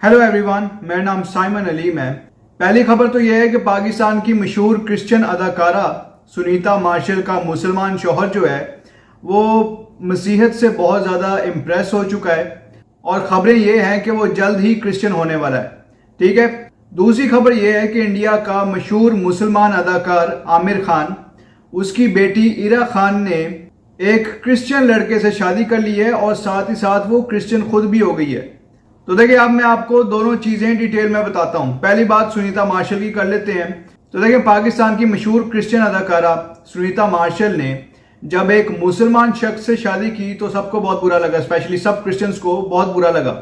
Hello everyone, मेरा नाम Simon Aleem है। पहली खबर तो यह है कि पाकिस्तान की मशहूर क्रिश्चियन अदाकारा सुनीता मार्शल का मुसलमान शौहर जो है वो मसीहत से बहुत ज़्यादा इम्प्रेस हो चुका है और ख़बरें ये हैं कि वो जल्द ही क्रिश्चियन होने वाला है। ठीक है। दूसरी खबर यह है कि इंडिया का मशहूर मुसलमान अदाकार आमिर खान, उसकी बेटी इरा खान ने एक क्रिश्चियन लड़के से शादी कर ली है और साथ ही साथ वो क्रिश्चियन खुद भी हो गई है। तो देखिए, अब मैं आपको दोनों चीज़ें डिटेल में बताता हूँ। पहली बात सुनीता मार्शल की कर लेते हैं। तो देखिए, पाकिस्तान की मशहूर क्रिश्चियन अदाकारा सुनीता मार्शल ने जब एक मुसलमान शख्स से शादी की तो सबको बहुत बुरा लगा, स्पेशली सब क्रिश्चियंस को बहुत बुरा लगा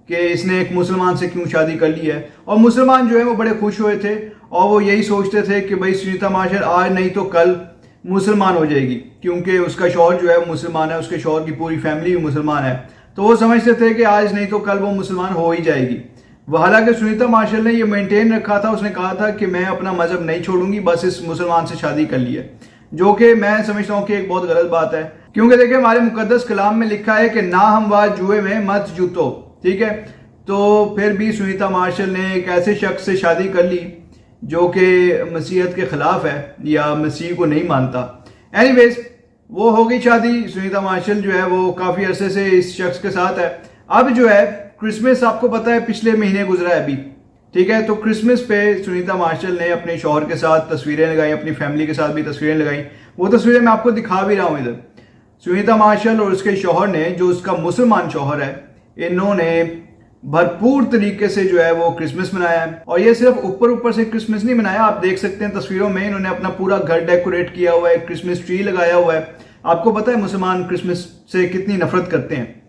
कि इसने एक मुसलमान से क्यों शादी कर ली है। और मुसलमान जो है वो बड़े खुश हुए थे और वो यही सोचते थे कि भाई सुनीता मार्शल आज नहीं तो कल मुसलमान हो जाएगी, क्योंकि उसका शौहर जो है वो मुसलमान है, उसके शौहर की पूरी फैमिली भी मुसलमान है। तो वो समझते थे कि आज नहीं तो कल वो मुसलमान हो ही जाएगी। वह हालांकि सुनीता मार्शल ने ये मेंटेन रखा था, उसने कहा था कि मैं अपना मजहब नहीं छोड़ूंगी, बस इस मुसलमान से शादी कर ली है, जो कि मैं समझता हूँ कि एक बहुत गलत बात है। क्योंकि देखिए, हमारे मुकद्दस कलाम में लिखा है कि ना हमवार जुए में मत जूतो। ठीक है। तो फिर भी सुनीता मार्शल ने एक ऐसे शख्स से शादी कर ली जो कि मसीहत के खिलाफ है या मसीह को नहीं मानता। एनीवेज, वो हो गई शादी। सुनीता मार्शल जो है वो काफ़ी अरसे से इस शख्स के साथ है। अब जो है क्रिसमस, आपको पता है पिछले महीने गुजरा है अभी। ठीक है। तो क्रिसमस पे सुनीता मार्शल ने अपने शौहर के साथ तस्वीरें लगाई, अपनी फैमिली के साथ भी तस्वीरें लगाई। वो तस्वीरें मैं आपको दिखा भी रहा हूँ इधर। सुनीता मार्शल और उसके शौहर ने, जो उसका मुसलमान शौहर है, इन्होंने भरपूर तरीके से जो है वो क्रिसमस मनाया है। और ये सिर्फ ऊपर ऊपर से क्रिसमस नहीं मनाया, आप देख सकते हैं तस्वीरों में इन्होंने अपना पूरा घर डेकोरेट किया हुआ है, क्रिसमस ट्री लगाया हुआ है। आपको पता है मुसलमान क्रिसमस से कितनी नफरत करते हैं,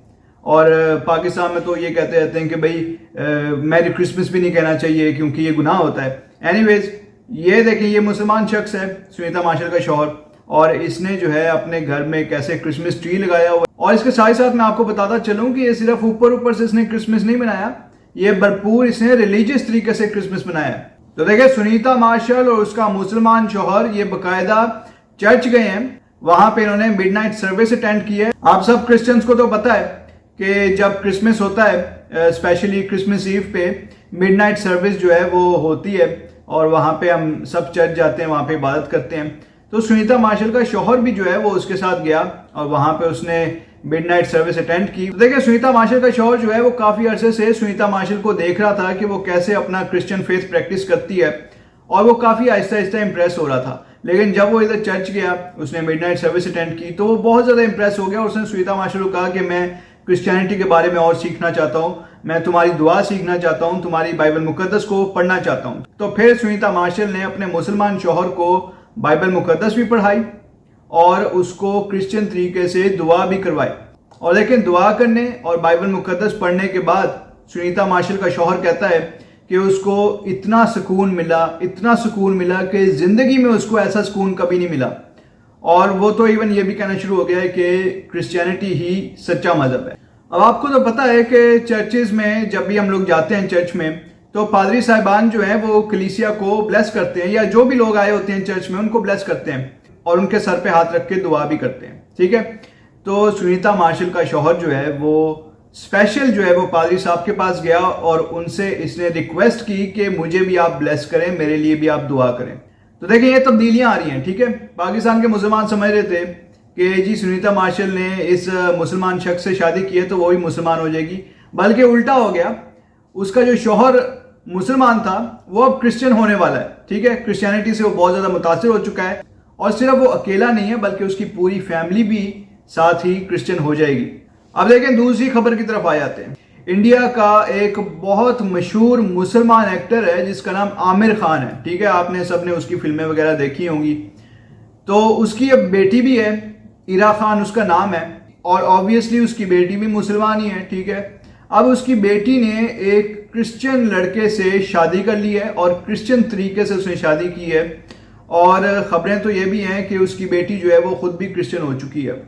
और पाकिस्तान में तो ये कहते रहते हैं कि भाई मैरी क्रिसमस भी नहीं कहना चाहिए क्योंकि ये गुनाह होता है। एनीवेज, ये देखिए, ये मुसलमान शख्स है सुनीता मार्शल का शौहर, और इसने जो है अपने घर में कैसे क्रिसमस ट्री लगाया हुआ है। और इसके साथ साथ मैं आपको बताता चलूं कि ये सिर्फ ऊपर ऊपर से इसने क्रिसमस नहीं मनाया, ये भरपूर इसने रिलीजियस तरीके से क्रिसमस मनाया। तो देखिए, सुनीता मार्शल और उसका मुसलमान शौहर ये बाकायदा चर्च गए हैं, वहां पे इन्होंने मिडनाइट सर्विस अटेंड की है। आप सब क्रिश्चियंस को तो पता है कि जब क्रिसमस होता है, स्पेशली क्रिसमस ईव पे मिडनाइट सर्विस जो है वो होती है और वहां पे हम सब चर्च जाते हैं, वहां पे इबादत करते हैं। तो सुनीता मार्शल का शौहर भी जो है वो उसके साथ गया और वहां पे उसने मिडनाइट सर्विस अटेंड की। तो देखिए, सुनीता मार्शल का शौहर जो है वो काफी अरसे से सुनीता मार्शल को देख रहा था कि वो कैसे अपना क्रिश्चियन फेथ प्रैक्टिस करती है, और वो काफी आहिस्ता आहिस्ता इंप्रेस हो रहा था। लेकिन जब वो इधर चर्च गया, उसने मिडनाइट सर्विस अटेंड की, तो वो बहुत ज्यादा इंप्रेस हो गया। उसने सुनीता मार्शल को कहा कि मैं क्रिश्चियनिटी के बारे में और सीखना चाहता हूँ, मैं तुम्हारी दुआ सीखना चाहता हूँ, तुम्हारी बाइबल मुकद्दस को पढ़ना चाहता हूँ। तो फिर सुनीता मार्शल ने अपने मुसलमान शौहर को बाइबल मुकद्दस भी पढ़ाई और उसको क्रिश्चियन तरीके से दुआ भी करवाई। और लेकिन दुआ करने और बाइबल मुकद्दस पढ़ने के बाद सुनीता मार्शल का शौहर कहता है कि उसको इतना सुकून मिला कि जिंदगी में उसको ऐसा सुकून कभी नहीं मिला। और वो तो इवन ये भी कहना शुरू हो गया है कि क्रिश्चियनिटी ही सच्चा मजहब है। अब आपको तो पता है कि चर्चेज में जब भी हम लोग जाते हैं चर्च में, तो पादरी साहिबान जो है वो कलीसिया को ब्लेस करते हैं, या जो भी लोग आए होते हैं चर्च में उनको ब्लेस करते हैं और उनके सर पे हाथ रख के दुआ भी करते हैं। ठीक है। तो सुनीता मार्शल का शौहर जो है वो स्पेशल जो है वो पादरी साहब के पास गया और उनसे इसने रिक्वेस्ट की कि मुझे भी आप ब्लेस करें, मेरे लिए भी आप दुआ करें। तो देखिए, ये तब्दीलियां आ रही हैं। ठीक है। पाकिस्तान के मुसलमान समझ रहे थे कि जी सुनीता मार्शल ने इस मुसलमान शख्स से शादी की है तो वो भी मुसलमान हो जाएगी, बल्कि उल्टा हो गया। उसका जो शौहर मुसलमान था वो अब क्रिश्चियन होने वाला है। ठीक है। क्रिश्चियनिटी से वो बहुत ज्यादा मुतासिर हो चुका है, और सिर्फ वो अकेला नहीं है बल्कि उसकी पूरी फैमिली भी साथ ही क्रिश्चियन हो जाएगी। अब लेकिन दूसरी खबर की तरफ आ जाते हैं। इंडिया का एक बहुत मशहूर मुसलमान एक्टर है जिसका नाम आमिर खान है। ठीक है। आपने सबने उसकी फिल्में वगैरह देखी होंगी। तो उसकी अब बेटी भी है, इरा खान उसका नाम है, और ऑब्वियसली उसकी बेटी भी मुसलमान ही है। ठीक है। अब उसकी बेटी ने एक क्रिश्चियन लड़के से शादी कर ली है और क्रिश्चियन तरीके से उसने शादी की है, और खबरें तो ये भी हैं कि उसकी बेटी जो है वो खुद भी क्रिश्चियन हो चुकी है।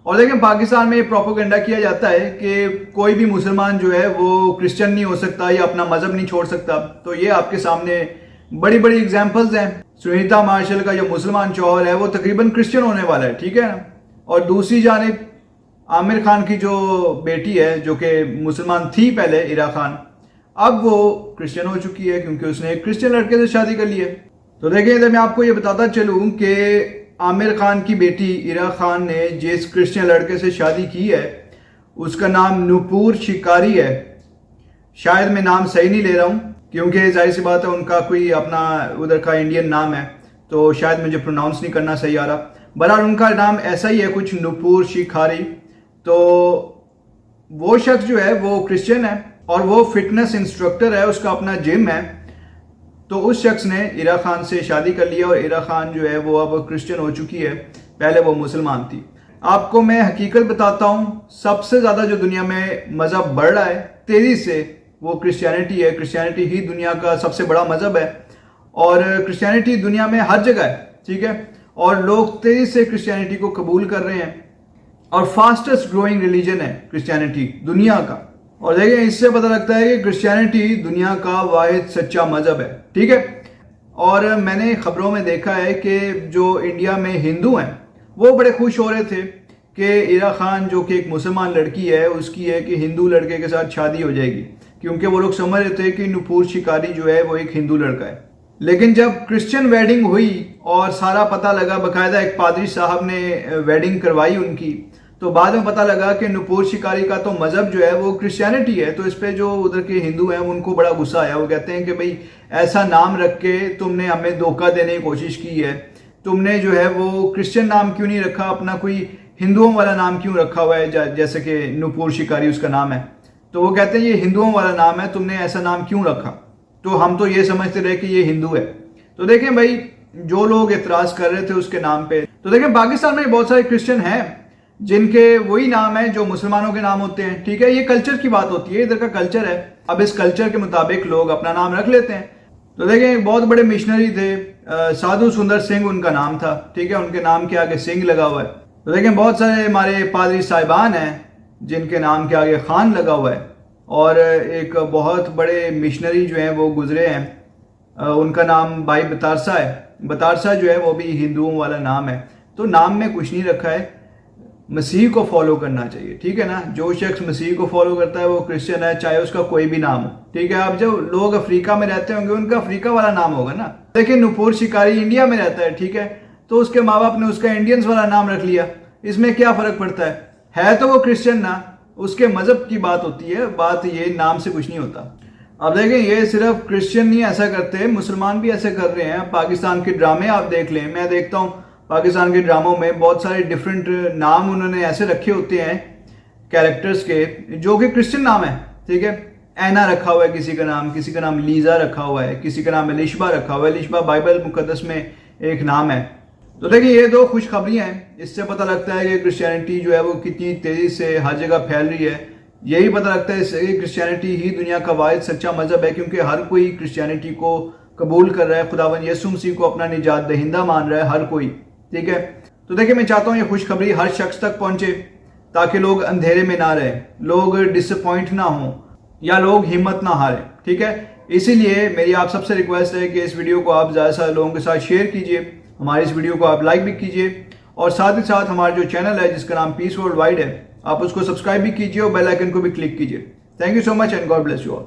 और लेकिन पाकिस्तान में ये प्रोपोगेंडा किया जाता है कि कोई भी मुसलमान जो है वो क्रिश्चियन नहीं हो सकता या अपना मजहब नहीं छोड़ सकता। तो ये आपके सामने बड़ी बड़ी एग्जांपल्स हैं। सुनीता मार्शल का जो मुसलमान शौहर है वो तकरीबन क्रिश्चियन होने वाला है। ठीक है ना। और दूसरी जानिब आमिर खान की जो बेटी है, जो कि मुसलमान थी पहले, इरा खान, अब वो क्रिश्चियन हो चुकी है क्योंकि उसने एक क्रिश्चियन लड़के से शादी कर ली है। तो देखिए, इधर मैं आपको ये बताता चलूं कि आमिर खान की बेटी इरा खान ने जिस क्रिश्चियन लड़के से शादी की है उसका नाम नूपुर शिकारी है। शायद मैं नाम सही नहीं ले रहा हूँ क्योंकि जाहिर सी बात है उनका कोई अपना उधर का इंडियन नाम है, तो शायद मुझे प्रोनाउंस नहीं करना सही आ रहा। बहरहाल उनका नाम ऐसा ही है कुछ, नूपुर शिकारी। तो वो शख्स जो है वो क्रिश्चियन है और वो फिटनेस इंस्ट्रक्टर है, उसका अपना जिम है। तो उस शख्स ने इरा खान से शादी कर लिया और इरा खान जो है वो अब क्रिश्चियन हो चुकी है, पहले वो मुसलमान थी। आपको मैं हकीकत बताता हूँ, सबसे ज़्यादा जो दुनिया में मज़हब बढ़ रहा है तेज़ी से वो क्रिश्चियनिटी है। क्रिश्चियनिटी ही दुनिया का सबसे बड़ा मज़हब है और क्रिश्चियनिटी दुनिया में हर जगह है, ठीक है। और लोग तेज़ी से क्रिश्चियनिटी को कबूल कर रहे हैं और फास्टेस्ट ग्रोइंग रिलीजन है क्रिश्चियनिटी दुनिया का। और देखिए, इससे पता लगता है कि क्रिश्चियनिटी दुनिया का वाहिद सच्चा मजहब है, ठीक है। और मैंने खबरों में देखा है कि जो इंडिया में हिंदू हैं वो बड़े खुश हो रहे थे कि इरा खान जो कि एक मुसलमान लड़की है उसकी है कि हिंदू लड़के के साथ शादी हो जाएगी, क्योंकि वो लोग समझ रहे थे कि नूपुर शिकारी जो है वो एक हिंदू लड़का है। लेकिन जब क्रिश्चियन वेडिंग हुई और सारा पता लगा, बाकायदा एक पादरी साहब ने वेडिंग करवाई उनकी, तो बाद में पता लगा कि नूपुर शिकारी का तो मजहब जो है वो क्रिश्चियनिटी है। तो इस पे जो उधर के हिंदू हैं उनको बड़ा गुस्सा आया। वो कहते हैं कि भाई ऐसा नाम रख के तुमने हमें धोखा देने की कोशिश की है, तुमने जो है वो क्रिश्चियन नाम क्यों नहीं रखा, अपना कोई हिंदुओं वाला नाम क्यों रखा हुआ है, जैसे कि नूपुर शिकारी उसका नाम है। तो वो कहते हैं ये हिंदुओं वाला नाम है, तुमने ऐसा नाम क्यों रखा। तो हम तो ये समझते रहे कि ये हिंदू है। तो देखें भाई, जो लोग एतराज कर रहे थे उसके नाम पे, तो देखें पाकिस्तान में बहुत सारे क्रिश्चियन हैं जिनके वही नाम है जो मुसलमानों के नाम होते हैं, ठीक है। ये कल्चर की बात होती है, इधर का कल्चर है। अब इस कल्चर के मुताबिक लोग अपना नाम रख लेते हैं। तो देखें, एक बहुत बड़े मिशनरी थे, साधु सुंदर सिंह उनका नाम था, ठीक है। उनके नाम के आगे सिंह लगा हुआ है। तो देखें, बहुत सारे हमारे पादरी साहिबान हैं जिनके नाम के आगे खान लगा हुआ है। और एक बहुत बड़े मिशनरी जो हैं वो गुजरे हैं, उनका नाम भाई बतारसा है। बतारसा जो है वो भी हिंदुओं वाला नाम है। तो नाम में कुछ नहीं रखा है, मसीह को फॉलो करना चाहिए, ठीक है ना। जो शख्स मसीह को फॉलो करता है वो क्रिश्चियन है, चाहे उसका कोई भी नाम हो, ठीक है। अब जब लोग अफ्रीका में रहते होंगे उनका अफ्रीका वाला नाम होगा ना। देखिए, नूपुर शिकारी इंडिया में रहता है, ठीक है, तो उसके माँ बाप ने उसका इंडियंस वाला नाम रख लिया, इसमें क्या फर्क पड़ता है तो वो क्रिश्चियन ना, उसके मजहब की बात होती है, बात ये नाम से कुछ नहीं होता। अब देखें, ये सिर्फ क्रिश्चियन नहीं ऐसा करते, मुसलमान भी ऐसे कर रहे हैं। पाकिस्तान के ड्रामे आप देख लें, मैं देखता हूँ पाकिस्तान के ड्रामों में बहुत सारे डिफरेंट नाम उन्होंने ऐसे रखे होते हैं कैरेक्टर्स के जो कि क्रिश्चियन नाम है, ठीक है। ऐना रखा हुआ है किसी का नाम लीजा रखा हुआ है, किसी का नाम एलिशबा रखा हुआ है। एलिशबा बाइबल मुकद्दस में एक नाम है। तो देखिए, ये दो खुशखबरियां हैं, इससे पता लगता है कि क्रिश्चियनिटी जो है वो कितनी तेजी से हर जगह फैल रही है। यही पता लगता है इससे कि क्रिश्चियनिटी ही दुनिया का वाहिद सच्चा मजहब है, क्योंकि हर कोई क्रिश्चियनिटी को कबूल कर रहा है, खुदावन यीशु मसीह को अपना निजात दहिंदा मान रहा है, हर कोई, ठीक है। तो देखिए, मैं चाहता हूँ ये खुशखबरी हर शख्स तक पहुंचे ताकि लोग अंधेरे में ना रहे, लोग डिसअपॉइंट ना हो या लोग हिम्मत ना हारे, ठीक है। इसीलिए मेरी आप सबसे रिक्वेस्ट है कि इस वीडियो को आप ज़्यादा से ज़्यादा लोगों के साथ शेयर कीजिए, हमारी इस वीडियो को आप लाइक भी कीजिए और साथ ही साथ हमारा जो चैनल है जिसका नाम पीस वर्ल्ड वाइड है, आप उसको सब्सक्राइब भी कीजिए और बेल आइकन को भी क्लिक कीजिए। Thank you so much and God bless you all.